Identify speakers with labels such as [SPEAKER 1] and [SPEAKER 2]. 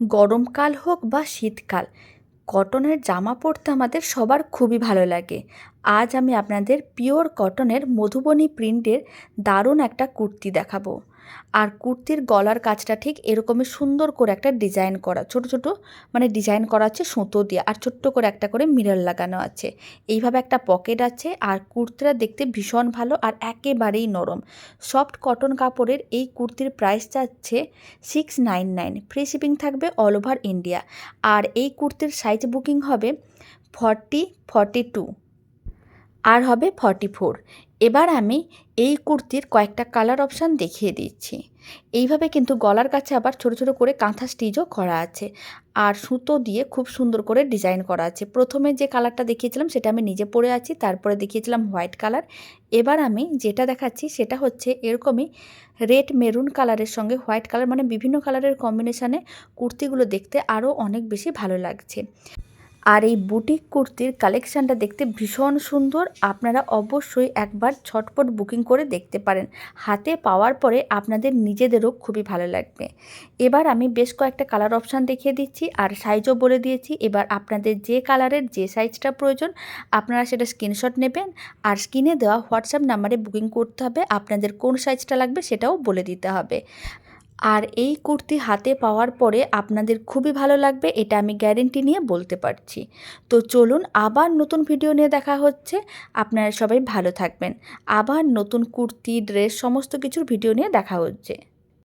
[SPEAKER 1] গরমকাল হোক বা শীতকাল, কটনের জামা পরতে আমাদের সবার খুবই ভালো লাগে। আজ আমি আপনাদের পিওর কটনের মধুবনী প্রিন্টের দারুণ একটা কুর্তি দেখাবো। আর কুর্তির গলার কাজটা ঠিক এরকমই সুন্দর করে একটা ডিজাইন করা, ছোট ছোট ডিজাইন করা আছে সুতো দিয়ে, আর ছোট্ট করে একটা করে মিরর লাগানো আছে। এইভাবে একটা পকেট আছে, আর কুর্তিটা দেখতে ভীষণ ভালো আর একেবারেই নরম। সফট কটন কাপড়ের এই কুর্তির প্রাইস যাচ্ছে 699, ফ্রি শিপিং থাকবে অল ওভার ইন্ডিয়া। আর এই কুর্তির সাইজ বুকিং হবে 40, 42 আর হবে 44। এবার আমি এই কুর্তির কয়েকটা কালার অপশান দেখিয়ে দিচ্ছি। এইভাবে কিন্তু গলার কাছে আবার ছোট ছোট করে কাঁথা স্টিচও করা আছে, আর সুতো দিয়ে খুব সুন্দর করে ডিজাইন করা আছে। প্রথমে যে কালারটা দেখিয়েছিলাম সেটা আমি নিজে পরে আছি, তারপরে দেখিয়েছিলাম হোয়াইট কালার। এবার আমি যেটা দেখাচ্ছি সেটা হচ্ছে এরকমই রেড মেরুন কালারের সঙ্গে হোয়াইট কালার, বিভিন্ন কালারের কম্বিনেশানে কুর্তিগুলো দেখতে আরও অনেক বেশি ভালো লাগছে। আর এই বুটিক কুর্তির কালেকশানটা দেখতে ভীষণ সুন্দর। আপনারা অবশ্যই একবার ঝটপট বুকিং করে দেখতে পারেন। হাতে পাওয়ার পরে আপনাদের নিজেদেরও খুবই ভালো লাগবে। এবার আমি বেশ কয়েকটা কালার অপশান দেখিয়ে দিচ্ছি আর সাইজও বলে দিয়েছি। এবার আপনাদের যে কালারের যে সাইজটা প্রয়োজন আপনারা সেটা স্ক্রিনশট নেবেন, আর স্ক্রিনে দেওয়া হোয়াটসঅ্যাপ নাম্বারে বুকিং করতে হবে। আপনাদের কোন সাইজটা লাগবে সেটাও বলে দিতে হবে। আর এই কুর্তি হাতে পাওয়ার পরে আপনাদের খুবই ভালো লাগবে, এটা আমি গ্যারেন্টি নিয়ে বলতে পারছি। তো চলুন আবার নতুন ভিডিও নিয়ে দেখা হচ্ছে। আপনারা সবাই ভালো থাকবেন। আবার নতুন কুর্তি, ড্রেস সমস্ত কিছুর ভিডিও নিয়ে দেখা হচ্ছে।